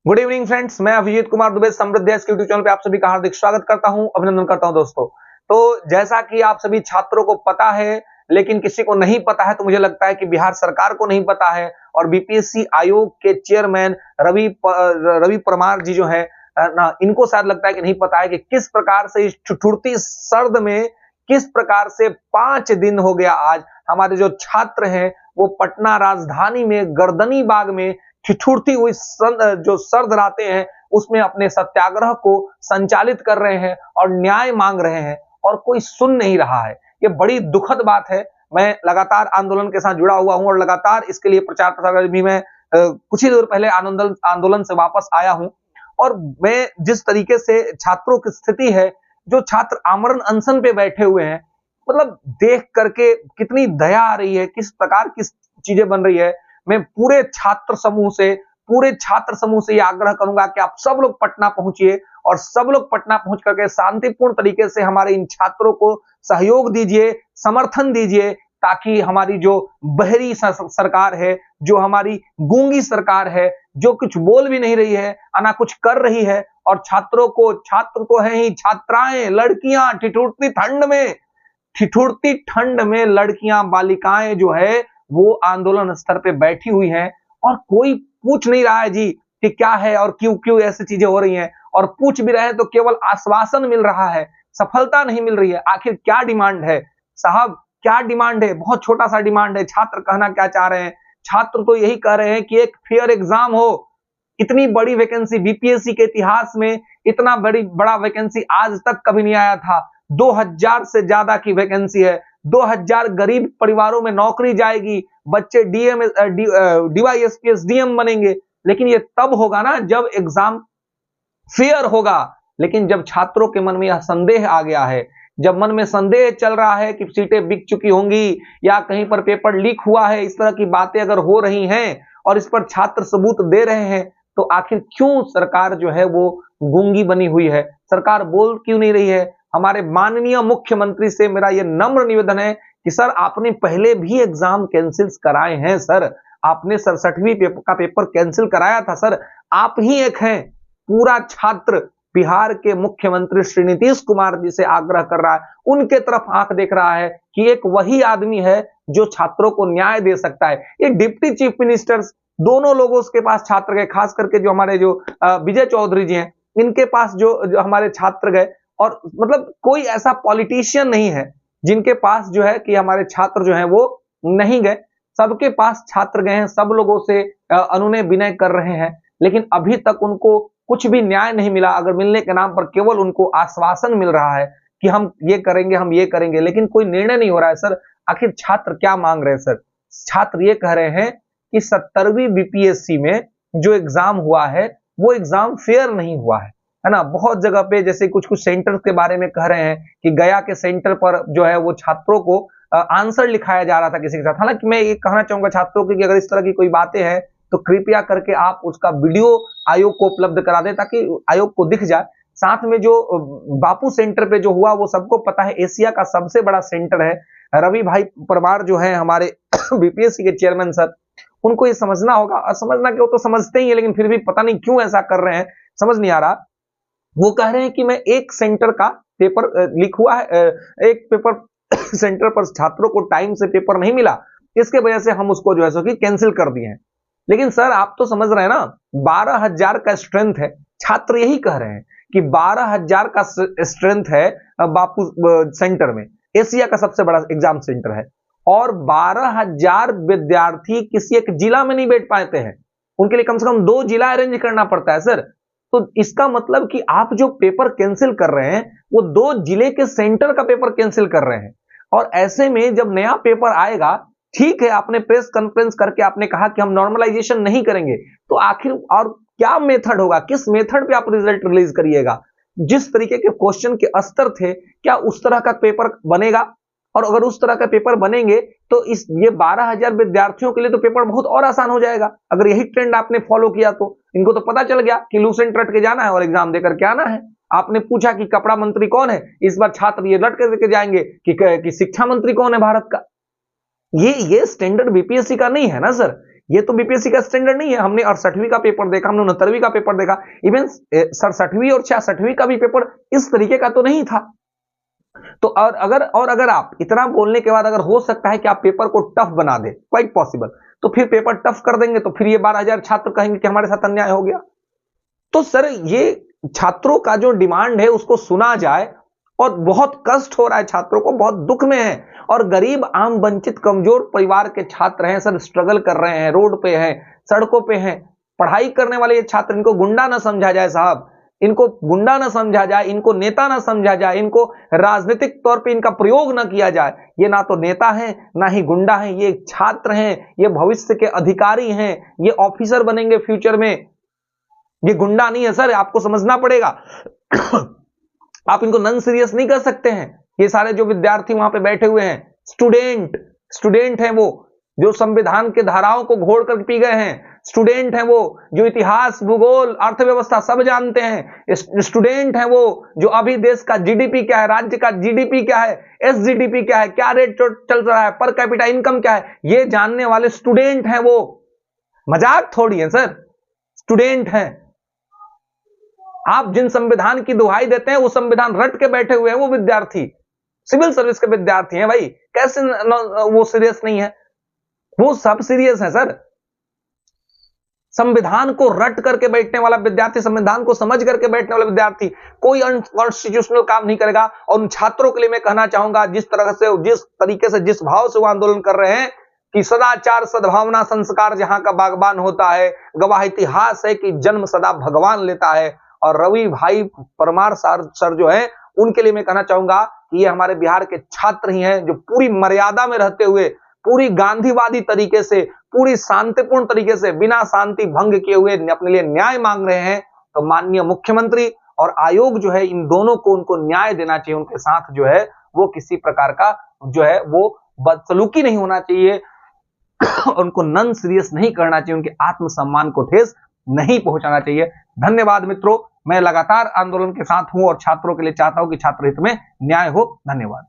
Good evening friends, मैं अभिजीत कुमार दुबे समृद्धि YouTube channel पे आप सभी का हार्दिक स्वागत करता हूं, अभिनंदन करता हूं दोस्तों। तो जैसा कि आप सभी छात्रों को पता है, लेकिन किसी को नहीं पता है, तो मुझे लगता है कि बिहार सरकार को नहीं पता है और बीपीएससी आयोग के चेयरमैन रवि परमार जी जो है ना, इनको शायद लगता है कि नहीं पता है कि किस प्रकार से इस ठिठुरती सर्द में किस प्रकार से 5 दिन हो गया आज हमारे जो छात्र हैं वो पटना राजधानी में गर्दनी बाग में ठिठुरती हुई जो सर्द रातें हैं उसमें अपने सत्याग्रह को संचालित कर रहे हैं और न्याय मांग रहे हैं और कोई सुन नहीं रहा है। ये बड़ी दुखद बात है। मैं लगातार आंदोलन के साथ जुड़ा हुआ हूं और लगातार इसके लिए प्रचार प्रसार भी मैं कुछ ही देर पहले आंदोलन से वापस आया हूं और मैं जिस तरीके से छात्रों की स्थिति है, जो छात्र आमरण अनशन पे बैठे हुए हैं, मतलब देख करके कितनी दया आ रही है, किस प्रकार की चीजें बन रही है। मैं पूरे छात्र समूह से ये आग्रह करूंगा कि आप सब लोग पटना पहुंचिए और सब लोग पटना पहुंच करके शांतिपूर्ण तरीके से हमारे इन छात्रों को सहयोग दीजिए, समर्थन दीजिए, ताकि हमारी जो बहरी सरकार है, जो हमारी गूंगी सरकार है, जो कुछ बोल भी नहीं रही है, ना कुछ कर रही है, और छात्र तो है ही, छात्राएं, लड़कियां ठिठुरती ठंड में लड़कियां, बालिकाएं जो है वो आंदोलन स्तर पे बैठी हुई हैं और कोई पूछ नहीं रहा है जी कि क्या है और क्यों ऐसी चीजें हो रही हैं, और पूछ भी रहे हैं तो केवल आश्वासन मिल रहा है, सफलता नहीं मिल रही है। आखिर क्या डिमांड है साहब, क्या डिमांड है? बहुत छोटा सा डिमांड है। छात्र कहना क्या चाह रहे हैं? छात्र तो यही कह रहे हैं कि एक फेयर एग्जाम हो। इतनी बड़ी वैकेंसी बीपीएससी के इतिहास में, इतना बड़ा वैकेंसी आज तक कभी नहीं आया था। 2000 से ज्यादा की वैकेंसी है। 2000 गरीब परिवारों में नौकरी जाएगी, बच्चे डीवाईएसपीएस डीएम बनेंगे, लेकिन ये तब होगा ना जब एग्जाम फेयर होगा। लेकिन जब छात्रों के मन में यह संदेह आ गया है, जब मन में संदेह चल रहा है कि सीटें बिक चुकी होंगी या कहीं पर पेपर लीक हुआ है, इस तरह की बातें अगर हो रही हैं और इस पर छात्र सबूत दे रहे हैं, तो आखिर क्यों सरकार जो है वो गूंगी बनी हुई है? सरकार बोल क्यों नहीं रही है? हमारे माननीय मुख्यमंत्री से मेरा यह नम्र निवेदन है कि सर, आपने पहले भी एग्जाम कैंसिल कराए हैं। सर, आपने 67वीं का पेपर कैंसिल कराया था। सर, आप ही एक हैं। पूरा छात्र बिहार के मुख्यमंत्री श्री नीतीश कुमार जी से आग्रह कर रहा है, उनके तरफ आंख देख रहा है कि एक वही आदमी है जो छात्रों को न्याय दे सकता है। ये डिप्टी चीफ मिनिस्टर्स दोनों लोगों के पास छात्र गए, खास करके जो हमारे जो विजय चौधरी जी हैं, इनके पास जो हमारे छात्र गए, और मतलब कोई ऐसा पॉलिटिशियन नहीं है जिनके पास जो है कि हमारे छात्र जो हैं वो नहीं गए। सबके पास छात्र गए हैं, सब लोगों से अनुनय विनय कर रहे हैं, लेकिन अभी तक उनको कुछ भी न्याय नहीं मिला। अगर मिलने के नाम पर केवल उनको आश्वासन मिल रहा है कि हम ये करेंगे, लेकिन कोई निर्णय नहीं हो रहा है। सर, आखिर छात्र क्या मांग रहे हैं? सर, छात्र ये कह रहे हैं कि 70वीं बीपीएससी में जो एग्जाम हुआ है वो एग्जाम फेयर नहीं हुआ है ना। बहुत जगह पे जैसे कुछ सेंटर के बारे में कह रहे हैं कि गया के सेंटर पर जो है वो छात्रों को आंसर लिखाया जा रहा था किसी के साथ। हालांकि मैं ये कहना चाहूंगा छात्रों की कि अगर इस तरह की कोई बातें हैं तो कृपया करके आप उसका वीडियो आयोग को उपलब्ध करा दें ताकि आयोग को दिख जाए। साथ में जो बापू सेंटर पे जो हुआ वो सबको पता है, एशिया का सबसे बड़ा सेंटर है। रवि भाई परमार जो है हमारे बीपीएससी के चेयरमैन सर, उनको ये समझना होगा, और समझना कि वो तो समझते ही है, लेकिन फिर भी पता नहीं क्यों ऐसा कर रहे हैं, समझ नहीं आ रहा। वो कह रहे हैं कि मैं एक सेंटर का पेपर लीक हुआ है, एक पेपर सेंटर पर छात्रों को टाइम से पेपर नहीं मिला, इसके वजह से हम उसको जो है सो कि कैंसिल कर दिए हैं। लेकिन सर, आप तो समझ रहे हैं ना, 12,000 का स्ट्रेंथ है। छात्र यही कह रहे हैं कि 12,000 का स्ट्रेंथ है बापू सेंटर में, एशिया का सबसे बड़ा एग्जाम सेंटर है, और 12,000 विद्यार्थी किसी एक जिला में नहीं बैठ पाते हैं। उनके लिए कम से कम 2 जिला अरेंज करना पड़ता है। सर, तो इसका मतलब कि आप जो पेपर कैंसिल कर रहे हैं वो 2 जिले के सेंटर का पेपर कैंसिल कर रहे हैं। और ऐसे में जब नया पेपर आएगा, ठीक है, आपने प्रेस कॉन्फ्रेंस करके आपने कहा कि हम नॉर्मलाइजेशन नहीं करेंगे, तो आखिर और क्या मेथड होगा? किस मेथड पे आप रिजल्ट रिलीज करिएगा? जिस तरीके के क्वेश्चन के स्तर थे, क्या उस तरह का पेपर बनेगा? और अगर उस तरह का पेपर बनेंगे तो ये 12,000 विद्यार्थियों के लिए तो पेपर बहुत और आसान हो जाएगा। अगर यही ट्रेंड आपने फॉलो किया तो इनको तो पता चल गया कि लूसेंट रट के जाना है और एग्जाम देकर के आना है। आपने पूछा कि कपड़ा मंत्री कौन है, इस बार छात्र ये रट करके जाएंगे कि शिक्षा मंत्री कौन है भारत का। ये स्टैंडर्ड बीपीएससी का नहीं है ना सर। ये तो बीपीएससी का स्टैंडर्ड नहीं है। हमने 68वीं का पेपर देखा, हमने 69वीं का पेपर देखा, इवन 67वीं और 66वीं का भी पेपर इस तरीके का तो नहीं था। तो अगर आप इतना बोलने के बाद अगर हो सकता है कि आप पेपर को टफ बना दे, क्वाइट पॉसिबल, तो फिर पेपर टफ कर देंगे तो फिर ये 12,000 छात्र कहेंगे कि हमारे साथ अन्याय हो गया। तो सर ये छात्रों का जो डिमांड है उसको सुना जाए, और बहुत कष्ट हो रहा है छात्रों को, बहुत दुख में है, और गरीब आम वंचित कमजोर परिवार के छात्र हैं सर, स्ट्रगल कर रहे हैं, रोड पे हैं, सड़कों पे हैं, पढ़ाई करने वाले ये छात्र, इनको गुंडा ना समझा जाए साहब, इनको गुंडा ना समझा जाए, इनको नेता ना समझा जाए, इनको राजनीतिक तौर पे इनका प्रयोग ना किया जाए। ये ना तो नेता हैं ना ही गुंडा हैं, ये छात्र हैं, ये भविष्य के अधिकारी हैं, ये ऑफिसर बनेंगे फ्यूचर में, ये गुंडा नहीं है सर, आपको समझना पड़ेगा। आप इनको नन सीरियस नहीं कर सकते हैं। ये सारे जो विद्यार्थी वहां पे बैठे हुए हैं, स्टूडेंट हैं वो, जो संविधान के धाराओं को घोड़ कर पी गए हैं, स्टूडेंट हैं वो जो इतिहास, भूगोल, अर्थव्यवस्था सब जानते हैं, स्टूडेंट हैं वो जो अभी देश का जीडीपी क्या है, राज्य का जीडीपी क्या है, एसजीडीपी क्या है, क्या रेट चल रहा है, पर कैपिटा इनकम क्या है, ये जानने वाले स्टूडेंट हैं वो, मजाक थोड़ी है सर, स्टूडेंट हैं। आप जिन संविधान की दुहाई देते हैं वो संविधान रट के बैठे हुए हैं वो विद्यार्थी, सिविल सर्विस के विद्यार्थी हैं भाई, कैसे वो सीरियस नहीं है, वो सब सीरियस है सर। संविधान को रट करके बैठने वाला विद्यार्थी, संविधान को समझ करके बैठने वाला विद्यार्थी कोई अनकॉन्स्टिट्यूशनल काम नहीं करेगा। और उन छात्रों के लिए मैं कहना चाहूंगा, जिस तरह से, जिस तरीके से, जिस भाव से वो आंदोलन कर रहे हैं कि सदाचार सद्भावना संस्कार जहां का बागबान होता है, गवाह इतिहास है कि जन्म सदा भगवान लेता है। और रवि भाई परमार सर जो है, उनके लिए मैं कहना चाहूंगा कि ये हमारे बिहार के छात्र ही हैं जो पूरी मर्यादा में रहते हुए, पूरी गांधीवादी तरीके से, पूरी शांतिपूर्ण तरीके से, बिना शांति भंग किए हुए अपने लिए न्याय मांग रहे हैं। तो माननीय मुख्यमंत्री और आयोग जो है, इन दोनों को उनको न्याय देना चाहिए, उनके साथ जो है वो किसी प्रकार का जो है वो बदसलूकी नहीं होना चाहिए, उनको नन सीरियस नहीं करना चाहिए, उनके आत्मसम्मान को ठेस नहीं पहुंचाना चाहिए। धन्यवाद मित्रों, मैं लगातार आंदोलन के साथ हूं और छात्रों के लिए चाहता हूं कि छात्र हित में न्याय हो। धन्यवाद।